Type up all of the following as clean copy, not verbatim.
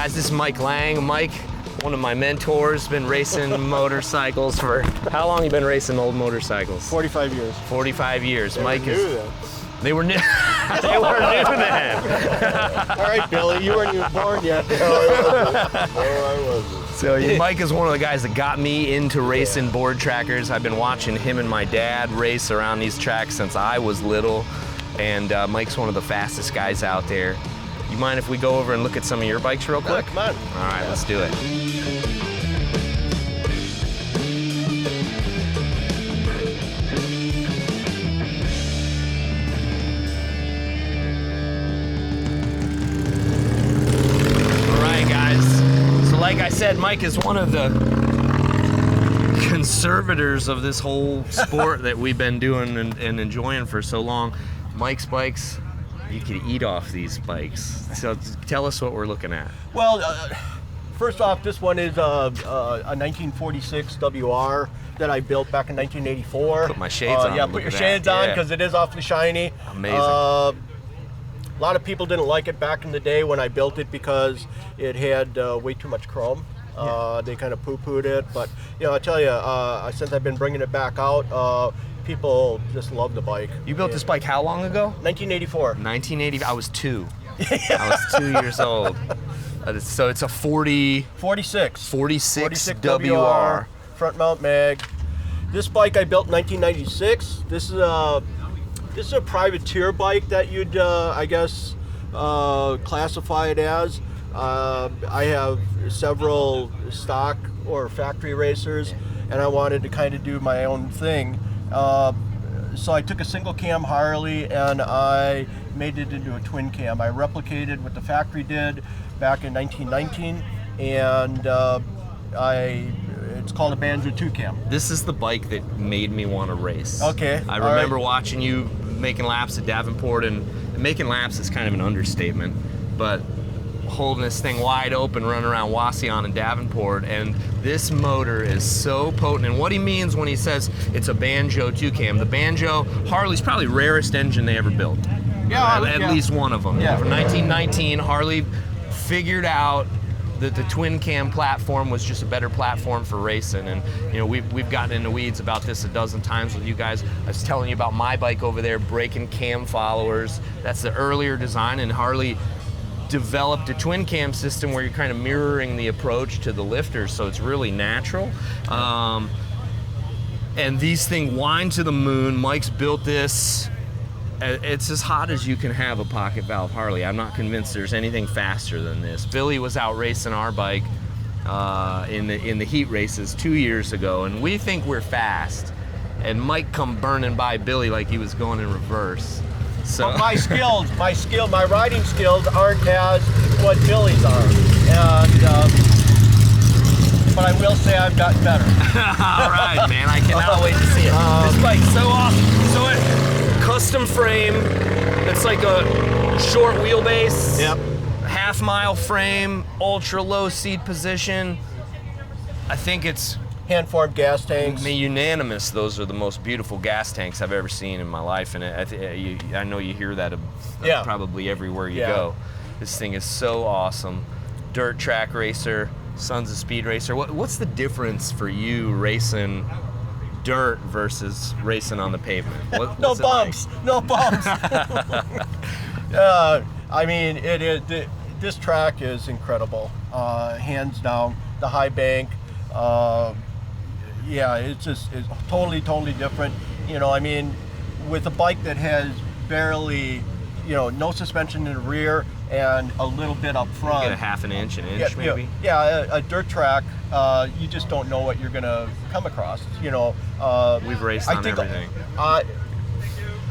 guys, this is Mike Lang. Mike, one of my mentors, been racing motorcycles for, how long you been racing old motorcycles? 45 years. 45 years. They Mike were is... new then. They were new. They were new then. All right, Billy, you weren't even born yet. No, I wasn't. So Mike is one of the guys that got me into racing board trackers. I've been watching him and my dad race around these tracks since I was little, and Mike's one of the fastest guys out there. You mind if we go over and look at some of your bikes real quick? Come on. All right, let's do it. Like I said, Mike is one of the conservators of this whole sport that we've been doing and enjoying for so long. Mike's bikes, you could eat off these bikes. So tell us what we're looking at. Well, first off, this one is a 1946 WR that I built back in 1984. Put my shades on. Yeah, put your shades on because it is awfully shiny. Amazing. A lot of people didn't like it back in the day when I built it because it had way too much chrome. They kind of poo-pooed it, but I tell you, since I've been bringing it back out, people just love the bike. You built this bike how long ago? 1984. 1980. I was 2. I was 2 years old. So it's a 46 WR. Front mount mag. This bike I built in 1996. This is a privateer bike that you'd, I guess, classify it as. I have several stock or factory racers, and I wanted to kind of do my own thing. So I took a single cam Harley and I made it into a twin cam. I replicated what the factory did back in 1919, and it's called a Banjo 2 cam. This is the bike that made me want to race. Okay. I remember watching you making laps at Davenport, and making laps is kind of an understatement, but holding this thing wide open, running around Wasion and Davenport, and this motor is so potent. And what he means when he says it's a Banjo 2 cam, the Banjo, Harley's probably rarest engine they ever built. Yeah, at least one of them. Yeah. For 1919, Harley figured out that the twin cam platform was just a better platform for racing. And we've gotten into weeds about this a dozen times with you guys. I was telling you about my bike over there, breaking cam followers. That's the earlier design, and Harley developed a twin cam system where you're kind of mirroring the approach to the lifters, so it's really natural. And these things wind to the moon. Mike's built this. It's as hot as you can have a pocket valve Harley. I'm not convinced there's anything faster than this. Billy was out racing our bike in the heat races 2 years ago, and we think we're fast. And Mike come burning by Billy like he was going in reverse. So but my riding skills aren't as what Billy's are, and but I will say I've gotten better. All right, man, I cannot wait to see it. This bike's so awesome. So custom frame, it's like a short wheelbase, yep. half-mile frame, ultra low seat position. I think it's hand-formed gas tanks. Unanimous, those are the most beautiful gas tanks I've ever seen in my life, and I know you hear that probably everywhere you go. This thing is so awesome. Dirt track racer, Sons of Speed racer. What's the difference for you racing dirt versus racing on the pavement? No bumps. I mean, this track is incredible, hands down. The high bank, it's totally different. I mean, with a bike that has barely, no suspension in the rear and a little bit up front. You get a half an inch, maybe? A dirt track, you just don't know what you're going to come across. We've raced on everything.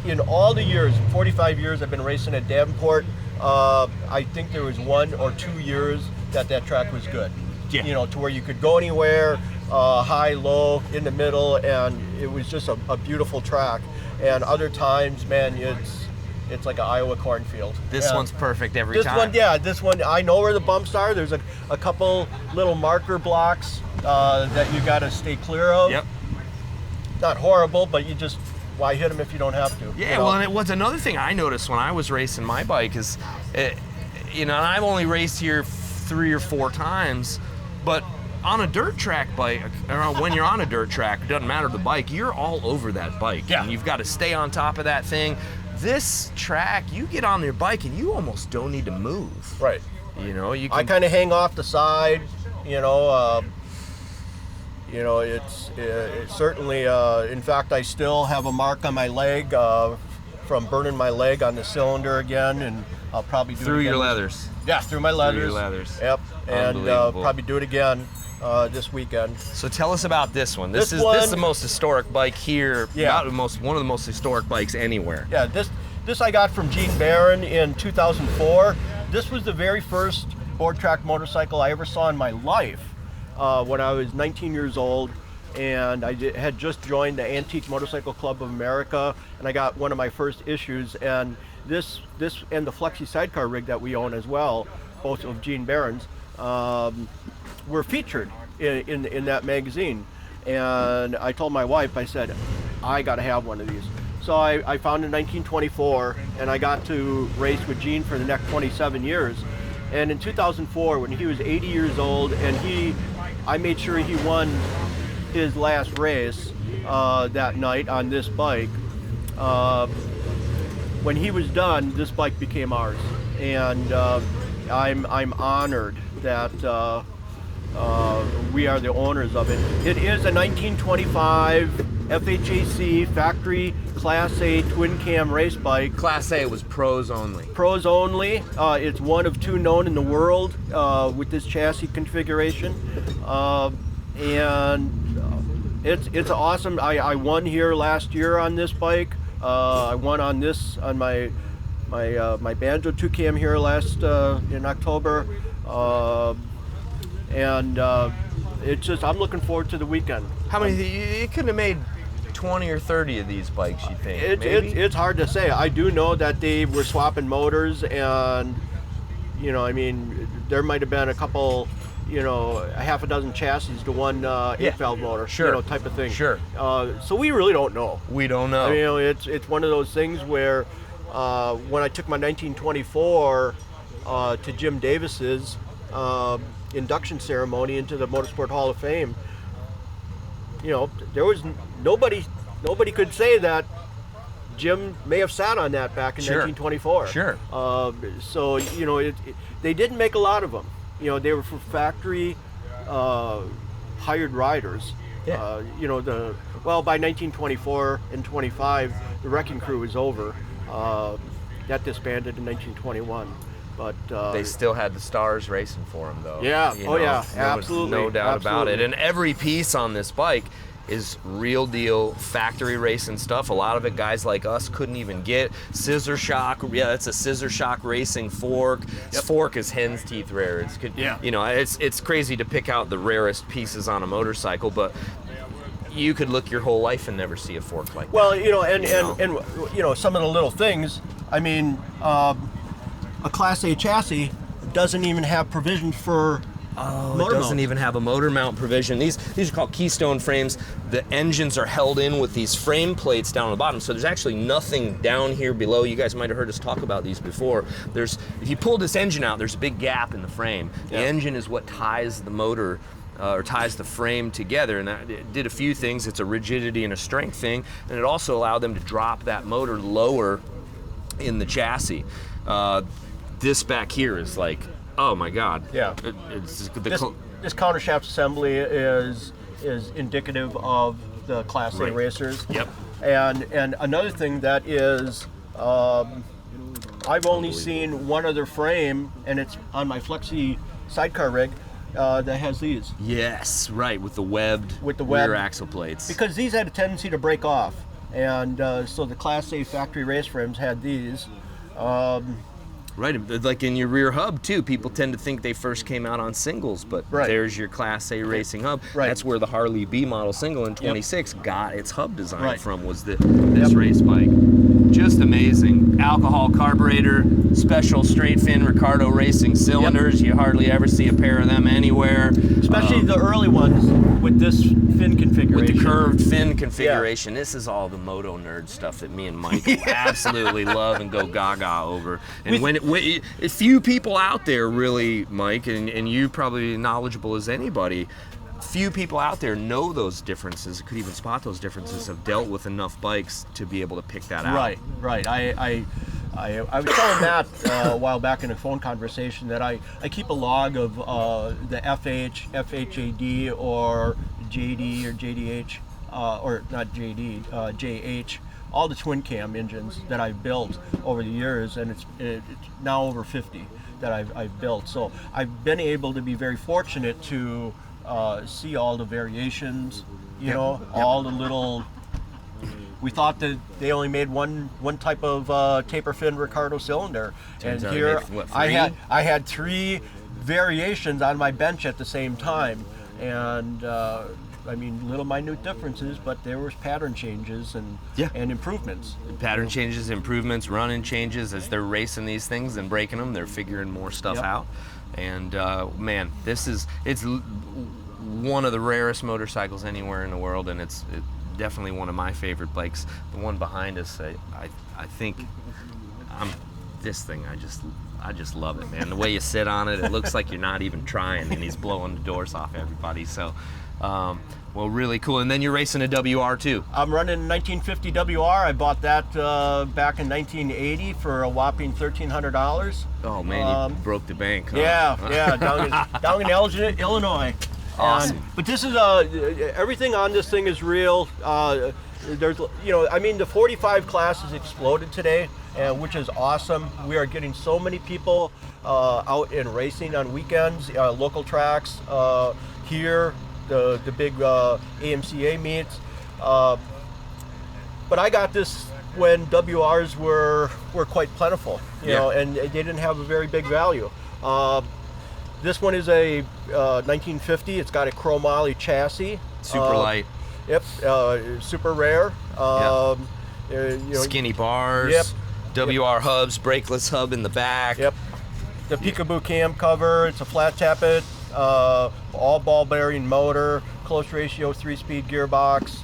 In all the years, 45 years I've been racing at Davenport, I think there was 1 or 2 years that track was good. Yeah. To where you could go anywhere, high, low, in the middle, and it was just a beautiful track. And other times, man, it's like an Iowa cornfield. This one's perfect every time. This one, I know where the bumps are. There's a couple little marker blocks that you got to stay clear of. Yep. Not horrible, but why hit them if you don't have to? Yeah, well, and it was another thing I noticed when I was racing my bike is, and I've only raced here 3 or 4 times, but on a dirt track bike, or when you're on a dirt track, it doesn't matter the bike, you're all over that bike. Yeah. And you've got to stay on top of that thing. This track, you get on your bike and you almost don't need to move. Right. You know, you can, I kind of hang off the side, it's certainly, in fact, I still have a mark on my leg from burning my leg on the cylinder again, and I'll probably do it through again. your leathers. Yeah, through my leathers. Through your leathers. Yep, and Unbelievable. probably do it again this weekend. So tell us about this one. This is the most historic bike here. Yeah. One of the most historic bikes anywhere. Yeah, this I got from Gene Barron in 2004. This was the very first board track motorcycle I ever saw in my life when I was 19 years old, and I had just joined the Antique Motorcycle Club of America, and I got one of my first issues, and this and the Flexi sidecar rig that we own as well, both of Gene Barron's, were featured in that magazine. And I told my wife, I said, I got to have one of these. So I found in 1924, and I got to race with Gene for the next 27 years. And in 2004, when he was 80 years old, and I made sure he won his last race that night on this bike. When he was done, this bike became ours, and I'm honored that we are the owners of it. It is a 1925 FHAC factory Class A twin cam race bike. Class A was pros only. Pros only. It's one of 2 known in the world with this chassis configuration, and it's awesome. I won here last year on this bike. I won on my Banjo 2 cam here last in October, and it's just, I'm looking forward to the weekend. How many? You couldn't have made 20 or 30 of these bikes, you think? It's hard to say. I do know that they were swapping motors, and there might have been a couple, a half a dozen chassis to one 8-valve motor, Sure. Type of thing. Sure. So we really don't know. We don't know. I mean, it's one of those things where when I took my 1924 to Jim Davis's induction ceremony into the Motorsport Hall of Fame, there was nobody could say that Jim may have sat on that back in 1924. Sure. So they didn't make a lot of them. They were for factory hired riders. Yeah. By 1924 and 25, the wrecking crew was over. That disbanded in 1921. But they still had the stars racing for them, though. Yeah. Yeah, Absolutely. No doubt about it. Absolutely. And every piece on this bike is real deal factory racing stuff. A lot of it guys like us couldn't even get. Scissor shock, it's a scissor shock racing fork. This fork is hen's teeth rare. It's crazy to pick out the rarest pieces on a motorcycle, but you could look your whole life and never see a fork like that. Well, and some of the little things. I mean, a Class A chassis doesn't even have provision for it doesn't even have a motor mount provision. These are called Keystone frames. The engines are held in with these frame plates down on the bottom, so there's actually nothing down here below. You guys might have heard us talk about these before. If you pull this engine out, there's a big gap in the frame. The engine is what ties the motor or ties the frame together, and that it did a few things. It's a rigidity and a strength thing, and it also allowed them to drop that motor lower in the chassis. This back here is like, oh my God. Yeah. This countershaft assembly is indicative of the Class A racers. Yep. And another thing that is, I've only seen one other frame, and it's on my Flexi sidecar rig that has these. Yes, right, with the webbed webbed rear axle plates. Because these had a tendency to break off, and so the Class A factory race frames had these. Right, like in your rear hub too. People tend to think they first came out on singles, but there's your Class A racing hub. Right. That's where the Harley B model single in 26 got its hub design Right. from, was this race bike. Just amazing. alcohol carburetor, special straight fin Ricardo Racing cylinders. You hardly ever see a pair of them anywhere. Especially the early ones with this fin configuration. With the curved fin configuration. This is all the moto nerd stuff that me and Mike absolutely love and go gaga over. And when a few people out there really, Mike, and you probably knowledgeable as anybody, few people out there know those differences, could even spot those differences, have dealt with enough bikes to be able to pick that out. Right. I was telling Matt a while back in a phone conversation that I keep a log of the FH, FHAD, or JD, or JDH, or not JD, JH, all the twin cam engines that I've built over the years, and it's now over 50 that I've built. So I've been able to be very fortunate to see all the variations, all the little. We thought that they only made one type of taper fin Ricardo cylinder, and here I had 3 variations on my bench at the same time, and I mean, little minute differences, but there was pattern changes and improvements. Pattern changes, improvements, running changes. As they're racing these things and breaking them, they're figuring more stuff out. And man, it's one of the rarest motorcycles anywhere in the world, and it's definitely one of my favorite bikes. The one behind us, I think, this thing, I just love it, man. The way you sit on it, it looks like you're not even trying, and he's blowing the doors off everybody. So, well, really cool. And then you're racing a WR too. I'm running a 1950 WR. I bought that back in 1980 for a whopping $1,300. Oh man, you broke the bank, huh? Yeah, down in Elgin, Illinois. Awesome. But this is everything on this thing is real. There's, I mean, the 45 class has exploded today, which is awesome. We are getting so many people out and racing on weekends, local tracks here, the big AMCA meets. But I got this when WRs were quite plentiful, and they didn't have a very big value. This one is a 1950. It's got a chromoly chassis. Super light. Yep. Super rare. Skinny bars. Yep. WR hubs, brakeless hub in the back. Yep. The Peekaboo cam cover. It's a flat tappet, all ball bearing motor, close ratio 3-speed gearbox.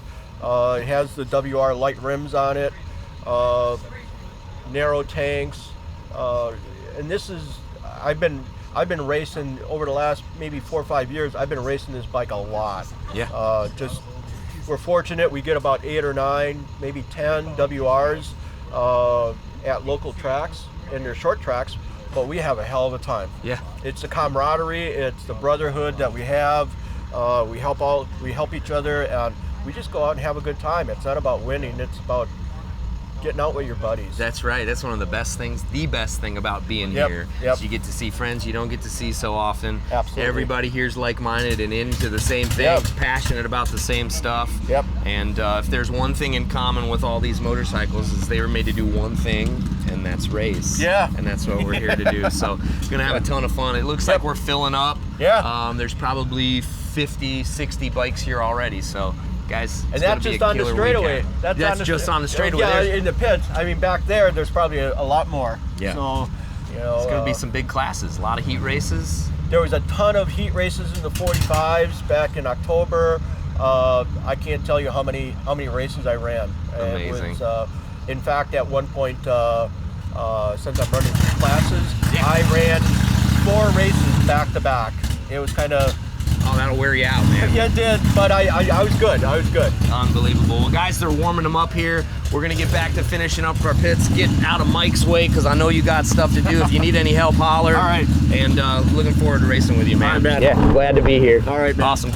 It has the WR light rims on it. Narrow tanks. And this is, I've been racing over the last maybe 4 or 5 years. I've been racing this bike a lot. Yeah. We're fortunate. We get about 8 or 9, maybe 10 WRs at local tracks, and they're short tracks, but we have a hell of a time. Yeah. It's the camaraderie. It's the brotherhood that we have. We help each other, and we just go out and have a good time. It's not about winning. It's about getting out with your buddies. That's right. That's one of the best things. The best thing about being here is you get to see friends you don't get to see so often. Absolutely. Everybody here's like-minded and into the same things, passionate about the same stuff. Yep. And if there's one thing in common with all these motorcycles is they were made to do one thing, and that's race. Yeah. And that's what we're here to do. So gonna have a ton of fun. It looks like we're filling up. Yeah. There's probably 50, 60 bikes here already. So guys, and that's just on the straightaway. That's just on the straightaway. Yeah, in the pits. I mean, back there's probably a lot more. Yeah. So, it's going to be some big classes. A lot of heat races. There was a ton of heat races in the 45s back in October. I can't tell you how many races I ran. Amazing. It was, in fact, at one point, since I'm running 2 classes, I ran 4 races back to back. It was kind of. Oh, that'll wear you out, man. Yeah, it did, but I was good. I was good. Unbelievable. Well, guys, they're warming them up here. We're going to get back to finishing up our pits, get out of Mike's way, because I know you got stuff to do. If you need any help, holler. All right. And looking forward to racing with you, man. All right, man. Yeah, glad to be here. All right, man. Awesome.